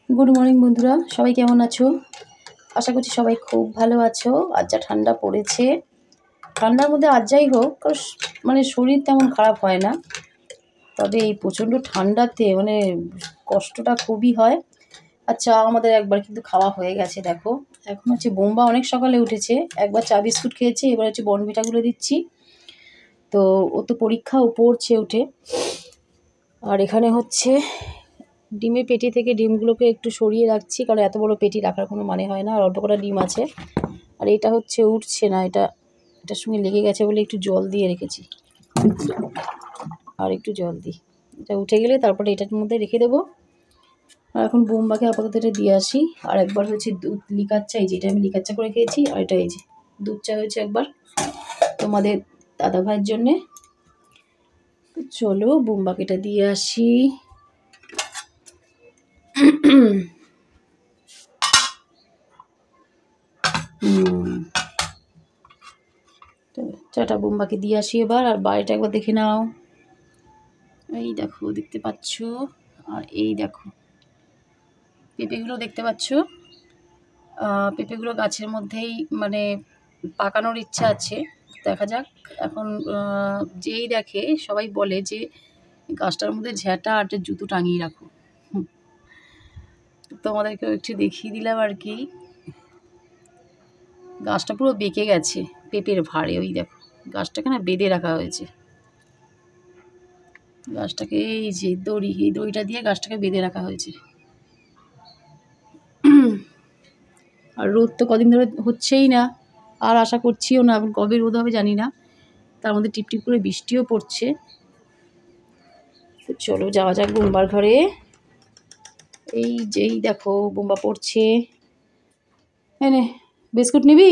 Good morning बंधुरा सबाई केमन आछो आशा करछि सबाई खूब भालो आछो। आज जा ठंडा पड़ेछे ठंडार मধ্যে आज যাই হোক মানে শরীর তেমন খারাপ হয় না, তবে এই প্রচণ্ড ঠান্ডাতে মানে কষ্টটা খুবই হয়। আচ্ছা আমাদের একবার কিন্তু খাওয়া হয়ে গেছে, দেখো এখন হচ্ছে বোম্বা অনেক সকালে উঠেছে, একবার চা বিস্কুট খেয়েছে, এবার হচ্ছে বর্নভিটাগুলো দিচ্ছি। তো ও তো পরীক্ষা ও পড়ছে উঠে। আর এখানে হচ্ছে ডিমের পেটি থেকে ডিমগুলোকে একটু সরিয়ে রাখছি, কারণ এত বড় পেটি রাখার কোনো মানে হয় না। আর অল্প কটা ডিম আছে, আর এটা হচ্ছে উঠছে না, এটার সঙ্গে লেগে গেছে বলে একটু জল দিয়ে রেখেছি। আর একটু জল দিই, এটা উঠে গেলে তারপরে এটার মধ্যে রেখে দেবো। আর এখন বোম্বাকে আপাতত এটা দিয়ে আসি। আর একবার হচ্ছে দুধ লিকার চা, এই যে এটা আমি লিকার চা করে খেয়েছি, আর এটা এই যে দুধ চা হয়েছে একবার তোমাদের দাদা ভাইয়ের জন্যে। চলো বোম্বাকে এটা দিয়ে আসি। চাটা বোম্বাকে দিয়ে আসি এবার। আর বাইরেটা একবার দেখে নাও, এই দেখো দেখতে পাচ্ছ। আর এই দেখো পেঁপেগুলো দেখতে পাচ্ছ, পেঁপেগুলো গাছের মধ্যেই মানে পাকানোর ইচ্ছা আছে, দেখা যাক। এখন যেই দেখে সবাই বলে যে গাছটার মধ্যে ঝ্যাঁটা আর জুতো টাঙিয়ে রাখো। তোমাদেরকেও একটু দেখিয়ে দিলাম আর কি। গাছটা পুরো বেঁকে গেছে পেঁপের ভারে, ওই দেখো গাছটাকে না বেঁধে রাখা হয়েছে। গাছটাকে এই যে দড়ি, এই দড়িটা দিয়ে গাছটাকে বেঁধে রাখা হয়েছে। আর রোদ তো কদিন ধরে হচ্ছেই না, আর আশা করছিও না, এখন কবে রোদ হবে জানি না। তার মধ্যে টিপটিপ করে বৃষ্টিও পড়ছে। তো চলো যাওয়া যাক বোম্বার ঘরে। এই যেই দেখো বোম্বা পড়ছে। এনে বিস্কুট নিবি,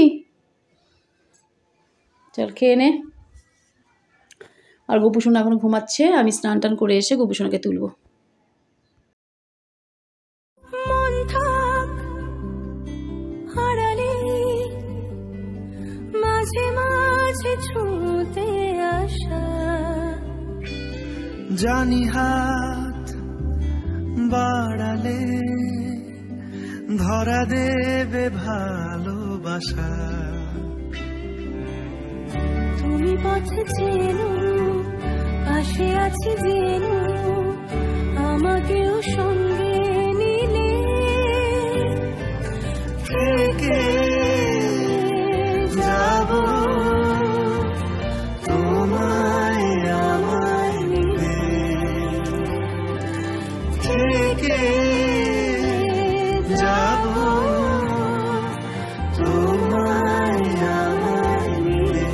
চল খেয়ে নে। আর গোপুসোনা এখন ঘুমাচ্ছে, আমি স্নান টান করে এসে গোপুসোনাকে তুলবো। জানি হাত বাড়ালে ধরা দেবে ভালোবাসা, তুমি পথে চেনো, পাশে আছি জেনো, আমাকেও সঙ্গে নিলে থেকে যাব তোমায় আমার মিলে, থেকে যাব তোমায় আমার মিলে।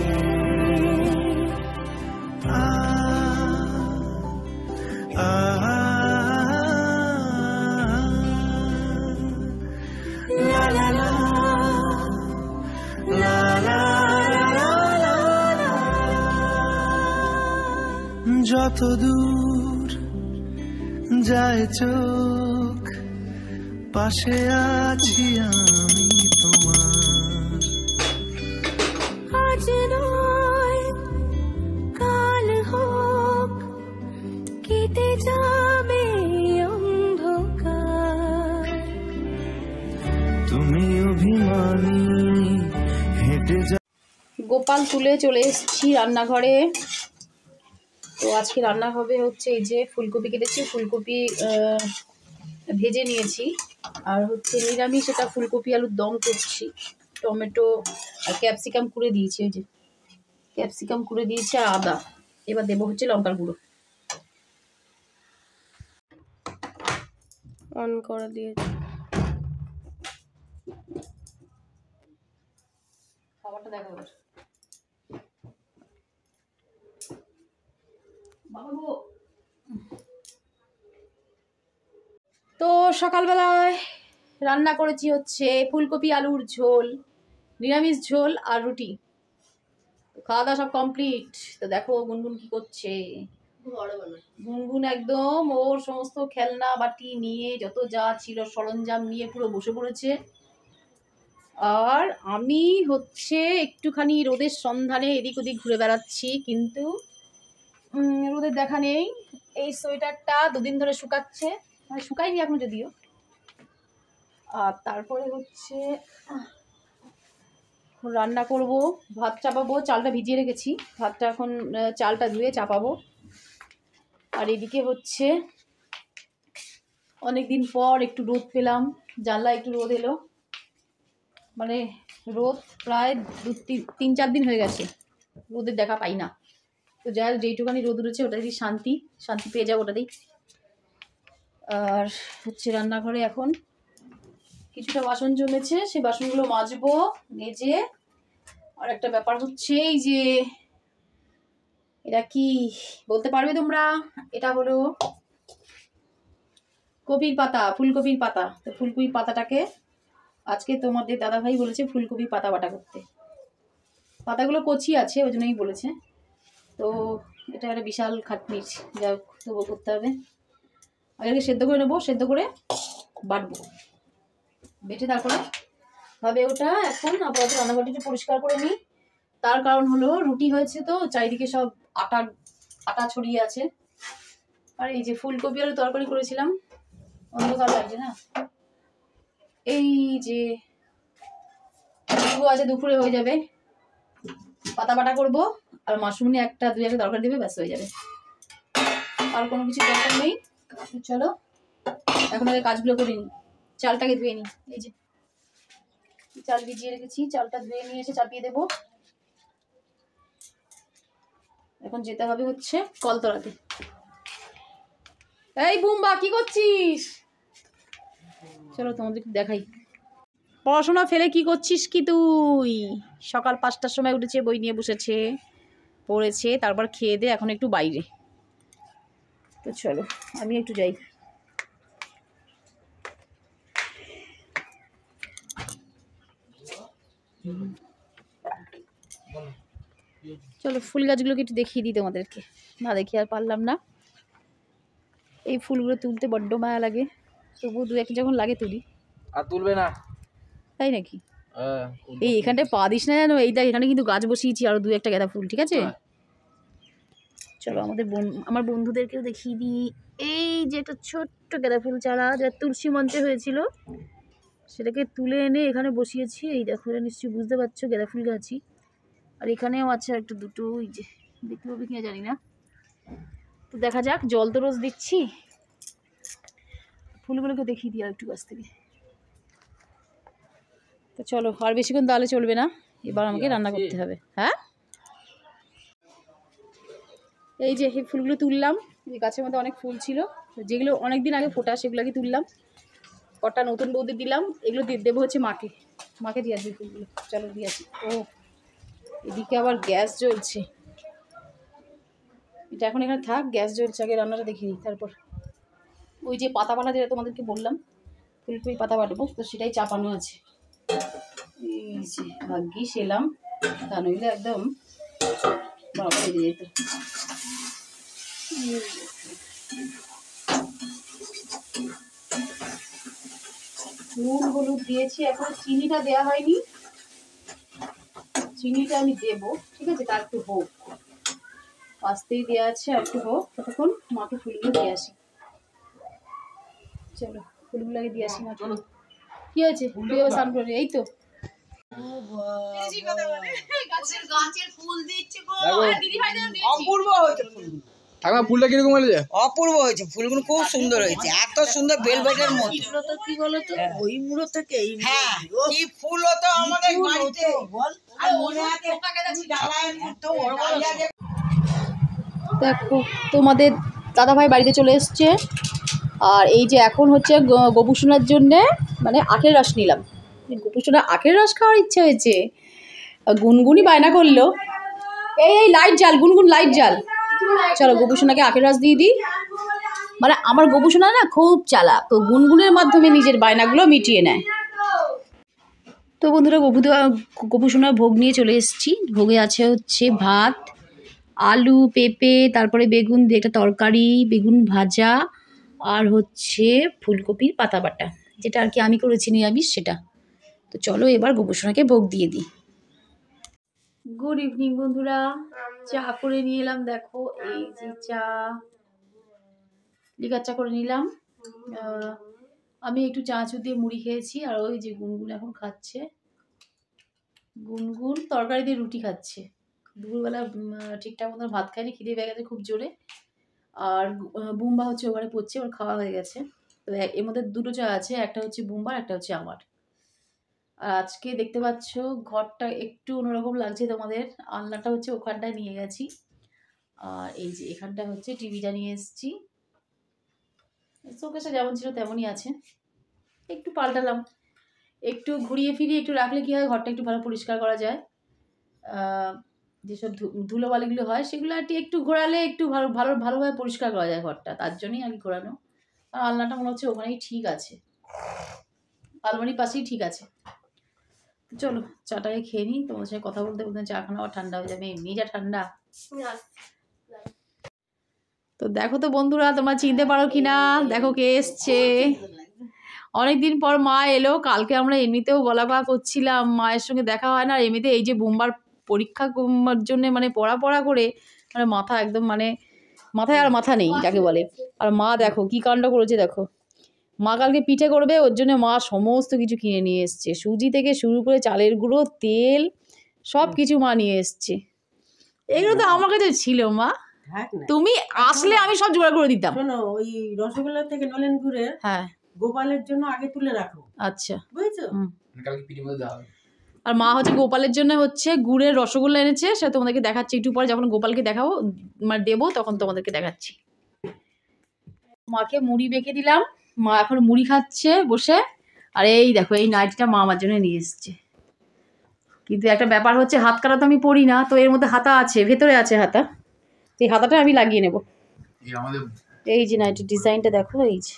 যত দূর যায় চোখ, পাশে আছি আমি তোমার। আজ নয় কাল হোক, কেটে যাবে অন্ধকার। তুমি অভিমানী হেঁটে যা। গোপাল তুলে চলে এসেছি রান্নাঘরে। তো আজকে রান্না হবে হচ্ছে এই যে ফুলকপি কেটেছি, ফুলকপি ভেজে নিয়েছি। আর হচ্ছে নিরামিষ, এটা ফুলকপি আলুর দম করছি। টমেটো আর ক্যাপসিকাম কুড়ে দিয়েছি, ওই যে ক্যাপসিকাম কুড়ে দিয়েছি আর আদা। এবার দেবো হচ্ছে লঙ্কার গুঁড়ো। অন করা দিয়েছি, খাবারটা দেখো এবার। তো সকালবেলায় রান্না করেছি হচ্ছে ফুলকপি আলুর ঝোল, নিরামিষ ঝোল আর রুটি। খাওয়া দাওয়া সব কমপ্লিট। তো দেখো গুনগুন কি করছে। গুনগুন একদম ওর সমস্ত খেলনা বাটি নিয়ে, যত যা ছিল সরঞ্জাম নিয়ে পুরো বসে পড়েছে। আর আমি হচ্ছে একটুখানি রোদের সন্ধানে এদিক ওদিক ঘুরে বেড়াচ্ছি, কিন্তু রোদের দেখা নেই। এই সোয়েটারটা দুদিন ধরে শুকাচ্ছে, মানে শুকায়নি এখনো যদিও, আর তারপরে হচ্ছে রান্না করব, ভাত চাপাবো, চালটা ভিজিয়ে রেখেছি, ভাতটা এখন চালটা ধুয়ে চাপাবো। আর এদিকে হচ্ছে অনেক দিন পর একটু রোদ পেলাম, জানলা একটু রোদ এলো, মানে রোদ প্রায় 3-4 দিন হয়ে গেছে রোদের দেখা পাই না। তো যাই হোক, যেইটুখানি রোদ উঠেছে ওটাতেই শান্তি পেয়ে যাবো ওটাতেই। আর হচ্ছে রান্নাঘরে এখন কিছুটা বাসন জমেছে, সেই বাসনগুলো মাজবো মেজে। আর একটা ব্যাপার হচ্ছে এই যে এটা কি বলতে পারবে তোমরা, এটা হলো কপির পাতা, ফুলকপির পাতা। তো ফুলকপির পাতাটাকে আজকে তোমাদের দাদাভাই বলেছে ফুলকপির পাতা বাটা করতে। পাতাগুলো কচি আছে ওই জন্যই বলেছে। তো এটা একটা বিশাল খাটনির, যা হোক তবুও করতে হবে। আগে সেদ্ধ করে নেবো, সেদ্ধ করে বাটবো, বেটে তারপরে ভাবে ওটা। এখন আপাতত রান্নাঘরটা একটু পরিষ্কার করে নিই, তার কারণ হলো রুটি হয়েছে তো চারিদিকে সব আটা ছড়িয়ে আছে। আর এই যে ফুলকপি আলু তরকারি করেছিলাম, অন্ধকার লাগছে না, এই যে আছে দুপুরে হয়ে যাবে, পাতা বাটা করবো আর মাশরুম নিয়ে দুই একটা তরকারি দেবে, ব্যাস হয়ে যাবে, আর কোনো কিছু দরকার নেই। চলো এখন আগে কাজগুলো করে নিই, চালটাকে ধুয়ে নিই। এই যে চাল ভিজিয়ে রেখেছি, চালটা ধুয়ে নিয়ে এসে চাপিয়ে দেবো। এখন যেতে হবে হচ্ছে কলতলাতে। এই বুম্বা কি করছিস? চলো তোমাদের দেখাই। পড়াশোনা ফেলে কি করছিস কি তুই? সকাল 5টার সময় উঠেছে, বই নিয়ে বসেছে, পড়েছে, তারপর খেয়ে দে এখন একটু বাইরে। তো চলো আমি একটু যাই। চলো ফুল গাছগুলোকে একটু দেখিয়ে দিই তোমাদেরকে, না দেখি আর পারলাম না। এই ফুলগুলো তুলতে বড্ড মায়া লাগে, তবু দু এক যখন লাগে তুলি। আর তুলবে না তাই নাকি? এই এখানটায় পা দিস না জানো, এই দেখ এখানে কিন্তু গাছ বসিয়েছি আরো 2-1টা গাঁদা ফুল, ঠিক আছে? চলো আমার বন্ধুদেরকেও দেখিয়ে দিই। এই যে একটা ছোট্ট গাঁদা ফুল চারা, যেটা তুলসী মঞ্চে হয়েছিল, সেটাকে তুলে এনে এখানে বসিয়েছি। এই দেখো, এটা নিশ্চয়ই বুঝতে পারছো গাঁদা ফুল গাছই। আর এখানেও আছে একটা দুটো, ওই যে দেখতে পাবে কিনা জানি না, তো দেখা যাক। জল তো রোজ দিচ্ছি, ফুলগুলোকে দেখিয়ে দিই আর একটু কাছ থেকে। তো চলো, আর বেশিক্ষণ তাহলে চলবে না, এবার আমাকে রান্না করতে হবে। হ্যাঁ, এই যে এই ফুলগুলো তুললাম, এই গাছের মধ্যে অনেক ফুল ছিল, যেগুলো অনেক দিন আগে ফোটা সেগুলোকে তুললাম, কটা নতুন বৌদি দিলাম। এগুলো দেবো হচ্ছে মাকে দিয়ে আসবি ফুলগুলো। চলো দিয়ে আসি। ও এদিকে আবার গ্যাস জ্বলছে, এটা এখন এখানে থাক, গ্যাস জ্বলছে, আগে রান্নাটা দেখে নিই তারপর। ওই যে পাতা বাটা যেটা তোমাদেরকে বললাম, ফুলকপি পাতা বাটবো, তো সেটাই চাপানো আছে। এই যে ভাগ্যিস এলাম, তা নইলে একদম বাবা বেরিয়ে যেত। নুন হলুদ দিয়েছি, এখন চিনিটা দেওয়া হয়নি, চিনিটা আমি দেবো, ঠিক আছে? তার একটু হোক, আস্তেই দেওয়া আছে, আর একটু হোক, ততক্ষণ মাকে ফুলগুলো দিয়ে আসি। চলো ফুলগুলো আগে দিয়ে আসি। চলো কি হয়েছে, স্নান করে? এই তো ঠাকুমা ফুলটা কিরকম হয়েছে? অপূর্ব হয়েছে, ফুলগুলো খুব সুন্দর হয়েছে, এত সুন্দর বেলভেটের মতো। কি বলতো ওই মুড়ো থেকে এই, হ্যাঁ কি ফুল হতো আমাদের বাড়িতে বল। আর মনে আছে দেখো তোমাদের দাদাভাই বাড়িতে চলে এসছে। আর এই যে এখন হচ্ছে গোপুসোনার জন্যে মানে আখের রস নিলাম। গোপুসোনা আখের রস খাওয়ার ইচ্ছে হয়েছে, গুনগুনি বায়না করলো, এই লাইট জাল গুনগুন, লাইট জাল। চলো গোপুসোনাকে আখের রস দিয়ে দিই। মানে আমার গোপুসোনা না খুব চালাক, তো গুনগুনের মাধ্যমে নিজের বায়নাগুলো মিটিয়ে নেয়। তো বন্ধুরা গোপুসোনার ভোগ নিয়ে চলে এসেছি। ভোগে আছে হচ্ছে ভাত, আলু, পেঁপে, তারপরে বেগুন দিয়ে একটা তরকারি, বেগুন ভাজা, আর হচ্ছে ফুলকপির পাতা বাটা, যেটা আর কি আমি করেছি নিরামিষ সেটা। তো চলো এবার গোপুসোনাকে ভোগ দিয়ে দিই। গুড ইভিনিং বন্ধুরা, চা করে নিয়ে এলাম। দেখো এই যে চা, লিকার চা করে নিলাম। আমি একটু চানাচুর দিয়ে মুড়ি খেয়েছি, আর ওই যে গুনগুন এখন খাচ্ছে, গুনগুন তরকারি দিয়ে রুটি খাচ্ছে। দুপুরবেলা ঠিকঠাক মতো ভাত খায়নি, খিদে পেয়ে গেছে খুব জোরে। আর বুম্বা হচ্ছে ওখানে পড়ছে, ওর খাওয়া হয়ে গেছে। তো এর মধ্যে দুটো চা আছে, একটা হচ্ছে বুম্বার, একটা হচ্ছে আমার। আর আজকে দেখতে পাচ্ছ ঘরটা একটু অন্যরকম লাগছে তোমাদের। আলনাটা হচ্ছে ওখানটায় নিয়ে গেছি, আর এই যে এখানটা হচ্ছে টিভিটা নিয়ে এসেছি। শোকেসটা যেমন ছিল তেমনই আছে, একটু পাল্টালাম। একটু ঘুরিয়ে ফিরিয়ে একটু রাখলে কী হয়, ঘরটা একটু ভালো পরিষ্কার করা যায়। যেসব ধুলোবালিগুলো হয় সেগুলো আর একটু ঘোরালে একটু ভালোভাবে পরিষ্কার করা যায় ঘরটা, তার জন্যই আর কি ঘোরানো। আর আলনাটা মনে হচ্ছে ওখানেই ঠিক আছে, আলমারির পাশেই ঠিক আছে। চলো চাটাকে খেয়ে নিই, তোমাদের সাথে কথা বলতে বলতে চা খানা আবার ঠান্ডা হয়ে যাবে, এমনি যা ঠান্ডা। তো দেখো তো বন্ধুরা, তোমরা চিনতে পারো কিনা, দেখো কে এসছে। অনেকদিন পর মা এলো। কালকে আমরা এমনিতেও বলা কওয়া করছিলাম, মায়ের সঙ্গে দেখা হয় না। আর এমনিতে এই যে বুম্বার পরীক্ষার জন্য মানে পড়া করে মানে মাথা একদম মানে মাথায় আর মাথা নেই যাকে বলে। আর মা দেখো কি কাণ্ড করেছে, দেখো মা কালকে পিঠে করবে, ওর জন্য মা সমস্ত কিছু কিনে নিয়ে এসছে, সুজি থেকে শুরু করে চালের গুঁড়ো, তেল, সব কিছু মা নিয়ে এসছে। এগুলো তো আমার কাছে ছিল মা, তুমি আসলে আমি সব জোগাড় করে দিতাম। শোনো, ওই রসগোল্লা থেকে নলেন গুড়ের হ্যাঁ গোপালের জন্য আগে তুলে রাখো, আচ্ছা বুঝেছো? কালকে পিঠে মধ্যে দেওয়া হবে। আর মা হচ্ছে গোপালের জন্য হচ্ছে গুড়ের রসগোল্লা এনেছে, সেটা তোমাদেরকে দেখাচ্ছি একটু পরে, যখন গোপালকে দেখাবো মানে দেবো তখন তোমাদেরকে দেখাচ্ছি। মাকে মুড়ি বেঁকে দিলাম, মা এখন মুড়ি খাচ্ছে বসে। আর এই দেখো এই নাইটিটা মা আমার জন্য নিয়ে এসছে। কিন্তু একটা ব্যাপার হচ্ছে, হাত কাটা তো আমি পরি না, তো এর মধ্যে হাতা আছে, ভেতরে আছে হাতা, এই হাতাটা আমি লাগিয়ে নেব। এই যে নাইটির ডিজাইনটা দেখো, এই যে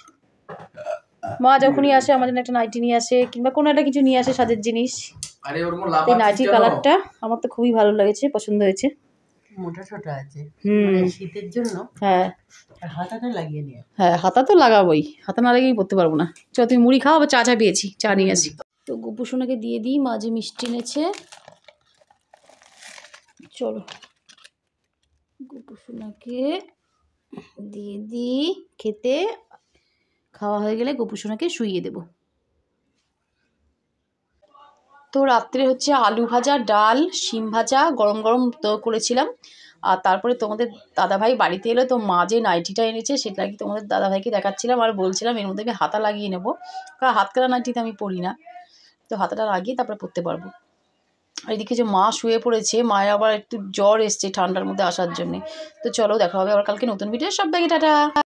মা যখনই আসে আমার জন্য একটা নাইটি নিয়ে আসে, কিংবা কোনো একটা কিছু নিয়ে আসে সাজের জিনিস। এই নাইটির কালারটা আমার তো খুবই ভালো লেগেছে, পছন্দ হয়েছে। মোটা ছোট আছে, হুম শীতের জন্য। হ্যাঁ হাতাটা লাগিয়ে নিও। হ্যাঁ হাতা তো লাগাবোই, হাতা না লাগিয়েই পরতে পারবো না। চলো তুমি মুড়ি খাও, আবার চা পেয়েছি, চা নিয়ে আসি। তো গোপুসোনাকে দিয়ে দিই, মা যে মিষ্টি এনেছে। চলো গোপুসোনাকে দিয়ে দিই খেতে, খাওয়া হয়ে গেলে গোপুসোনাকে শুইয়ে দেব। তো রাত্রে হচ্ছে আলু ভাজা, ডাল, শিম ভাজা গরম গরম তো করেছিলাম। আর তারপরে তোমাদের দাদাভাই বাড়িতে এলো, তো মা যে নাইটিটা এনেছে সেটা কি তোমাদের দাদাভাইকে দেখাচ্ছিলাম, আর বলছিলাম এর মধ্যে আমি হাতা লাগিয়ে নেবো, কারণ হাত কাটা নাইটিতে আমি পরি না, তো হাতাটা লাগিয়ে তারপরে পরতে পারবো। আর এদিকে যে মা শুয়ে পড়েছে, মায়ের আবার একটু জ্বর এসছে ঠান্ডার মধ্যে আসার জন্যে। তো চলো দেখা হবে আবার কালকে নতুন ভিডিও, সব ব্যাগে টাটা।